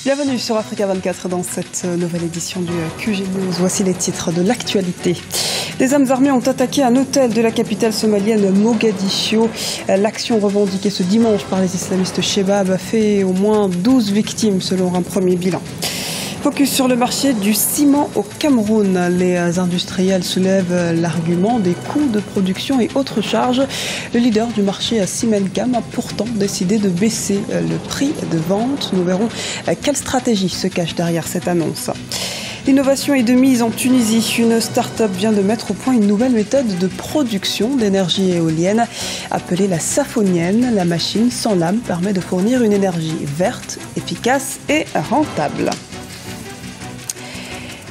Bienvenue sur Africa 24 dans cette nouvelle édition du QG News. Voici les titres de l'actualité. Des hommes armés ont attaqué un hôtel de la capitale somalienne Mogadiscio. L'action revendiquée ce dimanche par les islamistes Shebab a fait au moins 12 victimes selon un premier bilan. Focus sur le marché du ciment au Cameroun. Les industriels soulèvent l'argument des coûts de production et autres charges. Le leader du marché, Simencam, a pourtant décidé de baisser le prix de vente. Nous verrons quelle stratégie se cache derrière cette annonce. L'innovation est de mise en Tunisie. Une start-up vient de mettre au point une nouvelle méthode de production d'énergie éolienne appelée la saphonienne. La machine sans lame permet de fournir une énergie verte, efficace et rentable.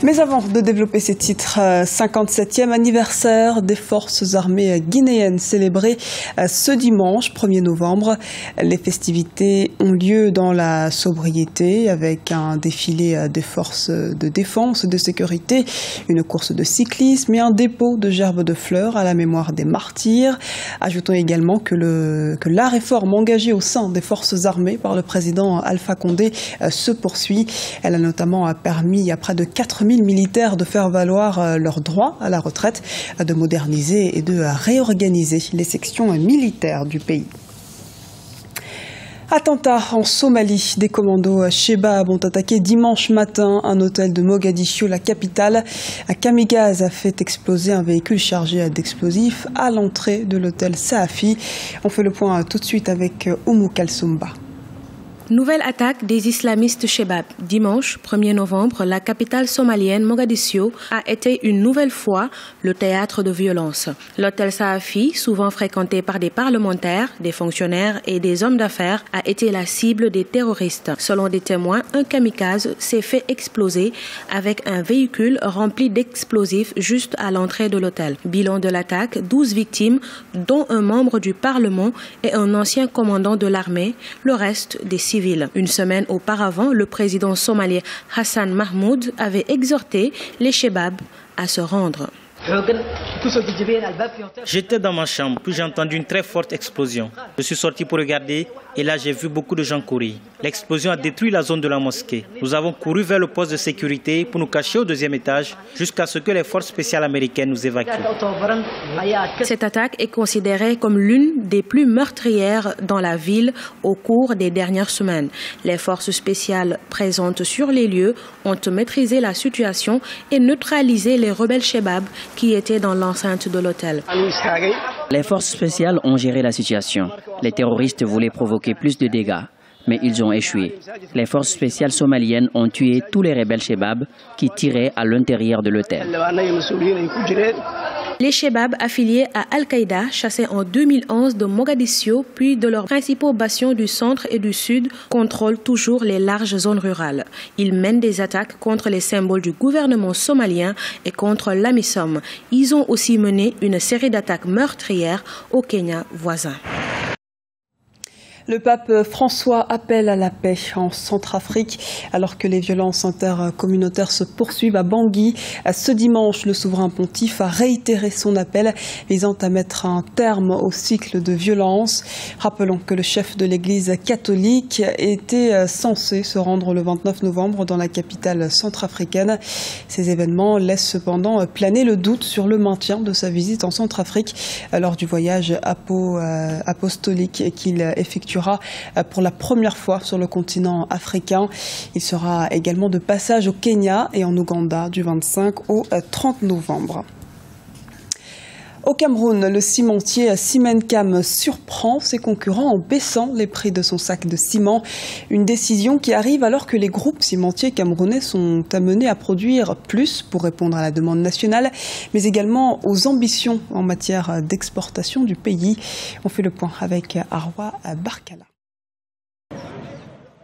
Mais avant de développer ces titres, 57e anniversaire des forces armées guinéennes célébré ce dimanche 1er novembre. Les festivités ont lieu dans la sobriété avec un défilé des forces de défense et de sécurité, une course de cyclisme et un dépôt de gerbes de fleurs à la mémoire des martyrs. Ajoutons également que la réforme engagée au sein des forces armées par le président Alpha Condé se poursuit. Elle a notamment permis à près de 4000 militaires de faire valoir leurs droits à la retraite, de moderniser et de réorganiser les sections militaires du pays. Attentat en Somalie. Des commandos Shebab ont attaqué dimanche matin un hôtel de Mogadiscio, la capitale. Un kamikaze a fait exploser un véhicule chargé d'explosifs à l'entrée de l'hôtel Saafi. On fait le point tout de suite avec Oumou Kalsoumba. Nouvelle attaque des islamistes Shebab. Dimanche 1er novembre, la capitale somalienne Mogadiscio a été une nouvelle fois le théâtre de violence. L'hôtel Saafi, souvent fréquenté par des parlementaires, des fonctionnaires et des hommes d'affaires, a été la cible des terroristes. Selon des témoins, un kamikaze s'est fait exploser avec un véhicule rempli d'explosifs juste à l'entrée de l'hôtel. Bilan de l'attaque, 12 victimes, dont un membre du Parlement et un ancien commandant de l'armée, le reste des civils. Une semaine auparavant, le président somalien Hassan Mahmoud avait exhorté les Shebab à se rendre. J'étais dans ma chambre, puis j'ai entendu une très forte explosion. Je suis sorti pour regarder et là j'ai vu beaucoup de gens courir. L'explosion a détruit la zone de la mosquée. Nous avons couru vers le poste de sécurité pour nous cacher au deuxième étage jusqu'à ce que les forces spéciales américaines nous évacuent. Cette attaque est considérée comme l'une des plus meurtrières dans la ville au cours des dernières semaines. Les forces spéciales présentes sur les lieux ont maîtrisé la situation et neutralisé les rebelles Shebab qui étaient dans l'enceinte de l'hôtel. Les forces spéciales ont géré la situation. Les terroristes voulaient provoquer plus de dégâts, mais ils ont échoué. Les forces spéciales somaliennes ont tué tous les rebelles Shebab qui tiraient à l'intérieur de l'hôtel. Les Shebab affiliés à Al-Qaïda, chassés en 2011 de Mogadiscio, puis de leurs principaux bastions du centre et du sud, contrôlent toujours les larges zones rurales. Ils mènent des attaques contre les symboles du gouvernement somalien et contre l'AMISOM. Ils ont aussi mené une série d'attaques meurtrières au Kenya voisin. Le pape François appelle à la paix en Centrafrique alors que les violences intercommunautaires se poursuivent à Bangui. Ce dimanche, le souverain pontife a réitéré son appel visant à mettre un terme au cycle de violence. Rappelons que le chef de l'Église catholique était censé se rendre le 29 novembre dans la capitale centrafricaine. Ces événements laissent cependant planer le doute sur le maintien de sa visite en Centrafrique lors du voyage apostolique qu'il effectuera pour la première fois sur le continent africain. Il sera également de passage au Kenya et en Ouganda du 25 au 30 novembre. Au Cameroun, le cimentier Simencam surprend ses concurrents en baissant les prix de son sac de ciment. Une décision qui arrive alors que les groupes cimentiers camerounais sont amenés à produire plus pour répondre à la demande nationale, mais également aux ambitions en matière d'exportation du pays. On fait le point avec Arwa Barkala.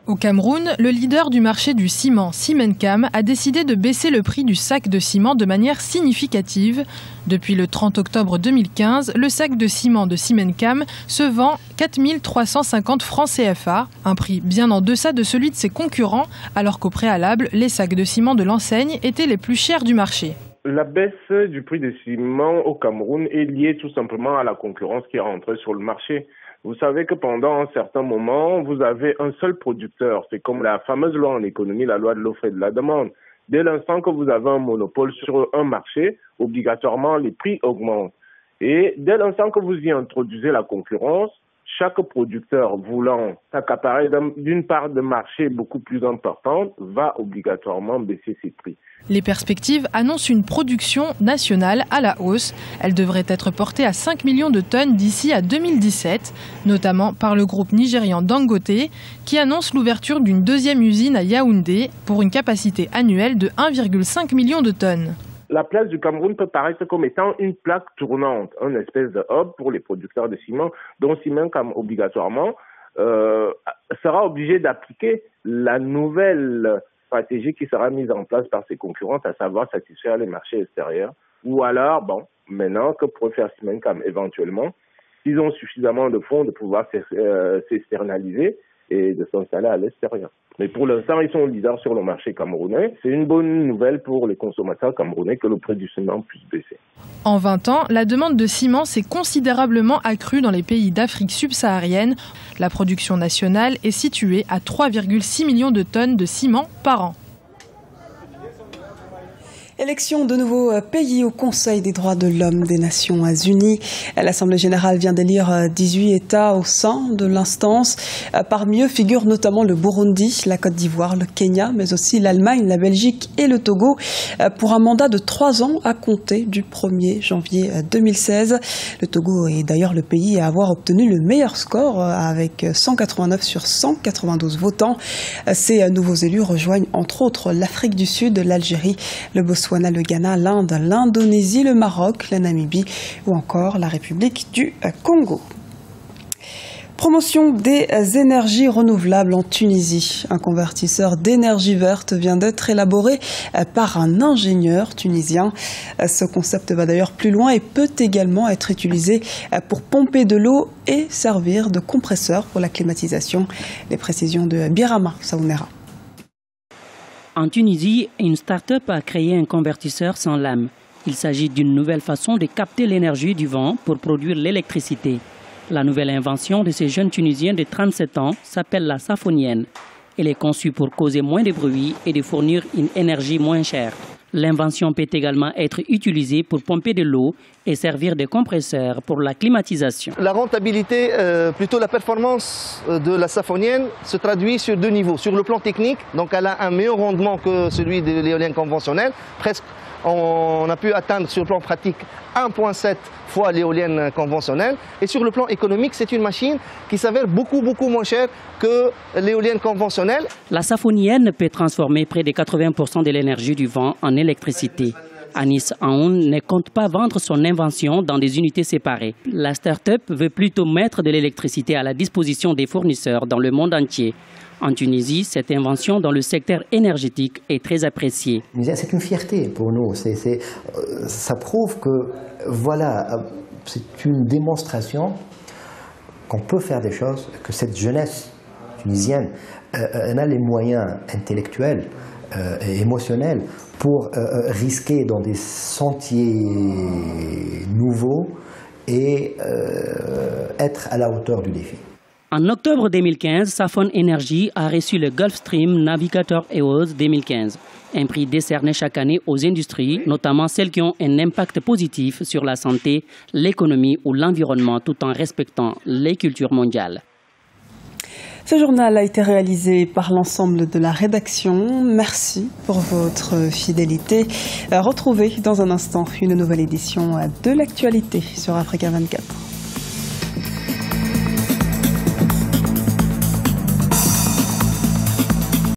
Au Cameroun, le leader du marché du ciment, Simencam, a décidé de baisser le prix du sac de ciment de manière significative. Depuis le 30 octobre 2015, le sac de ciment de Simencam se vend 4 350 francs CFA, un prix bien en deçà de celui de ses concurrents, alors qu'au préalable, les sacs de ciment de l'enseigne étaient les plus chers du marché. La baisse du prix des ciments au Cameroun est liée tout simplement à la concurrence qui est rentrée sur le marché. Vous savez que pendant un certain moment, vous avez un seul producteur. C'est comme la fameuse loi en économie, la loi de l'offre et de la demande. Dès l'instant que vous avez un monopole sur un marché, obligatoirement, les prix augmentent. Et dès l'instant que vous y introduisez la concurrence, chaque producteur voulant s'accaparer d'une part de marché beaucoup plus importante va obligatoirement baisser ses prix. Les perspectives annoncent une production nationale à la hausse. Elle devrait être portée à 5 millions de tonnes d'ici à 2017, notamment par le groupe nigérian Dangote, qui annonce l'ouverture d'une deuxième usine à Yaoundé pour une capacité annuelle de 1,5 million de tonnes. La place du Cameroun peut paraître comme étant une plaque tournante, une espèce de hub pour les producteurs de ciment, dont Simencam obligatoirement sera obligé d'appliquer la nouvelle stratégie qui sera mise en place par ses concurrentes, à savoir satisfaire les marchés extérieurs. Ou alors, maintenant que pourrait faire Simencam éventuellement, s'ils ont suffisamment de fonds de pouvoir s'externaliser et de s'installer à l'extérieur. Mais pour l'instant, ils sont leaders sur le marché camerounais. C'est une bonne nouvelle pour les consommateurs camerounais que le prix du ciment puisse baisser. En 20 ans, la demande de ciment s'est considérablement accrue dans les pays d'Afrique subsaharienne. La production nationale est située à 3,6 millions de tonnes de ciment par an. Élection de nouveaux pays au Conseil des droits de l'homme des Nations Unies. L'Assemblée générale vient d'élire 18 États au sein de l'instance. Parmi eux figurent notamment le Burundi, la Côte d'Ivoire, le Kenya, mais aussi l'Allemagne, la Belgique et le Togo, pour un mandat de 3 ans à compter du 1er janvier 2016. Le Togo est d'ailleurs le pays à avoir obtenu le meilleur score, avec 189 sur 192 votants. Ces nouveaux élus rejoignent entre autres l'Afrique du Sud, l'Algérie, le Botswana, le Ghana, l'Inde, l'Indonésie, le Maroc, la Namibie ou encore la République du Congo. Promotion des énergies renouvelables en Tunisie. Un convertisseur d'énergie verte vient d'être élaboré par un ingénieur tunisien. Ce concept va d'ailleurs plus loin et peut également être utilisé pour pomper de l'eau et servir de compresseur pour la climatisation. Les précisions de Birama Saounera. En Tunisie, une start-up a créé un convertisseur sans lame. Il s'agit d'une nouvelle façon de capter l'énergie du vent pour produire l'électricité. La nouvelle invention de ces jeunes Tunisiens de 37 ans s'appelle la saphonienne. Elle est conçue pour causer moins de bruit et de fournir une énergie moins chère. L'invention peut également être utilisée pour pomper de l'eau et servir de compresseur pour la climatisation. La rentabilité, plutôt la performance de la saphonienne se traduit sur 2 niveaux. Sur le plan technique, donc elle a un meilleur rendement que celui de l'éolienne conventionnelle. Presque, on a pu atteindre sur le plan pratique 1,7 fois l'éolienne conventionnelle. Et sur le plan économique, c'est une machine qui s'avère beaucoup moins chère que l'éolienne conventionnelle. La saphonienne peut transformer près de 80% de l'énergie du vent en électricité. Anis Aoun ne compte pas vendre son invention dans des unités séparées. La start-up veut plutôt mettre de l'électricité à la disposition des fournisseurs dans le monde entier. En Tunisie, cette invention dans le secteur énergétique est très appréciée. C'est une fierté pour nous. Ça prouve que voilà, c'est une démonstration qu'on peut faire des choses, que cette jeunesse tunisienne a les moyens intellectuels et émotionnels pour risquer dans des sentiers nouveaux et être à la hauteur du défi. En octobre 2015, Safon Energy a reçu le Gulfstream Navigator Awards 2015, un prix décerné chaque année aux industries, notamment celles qui ont un impact positif sur la santé, l'économie ou l'environnement, tout en respectant les cultures mondiales. Ce journal a été réalisé par l'ensemble de la rédaction. Merci pour votre fidélité. Retrouvez dans un instant une nouvelle édition de l'actualité sur Africa 24.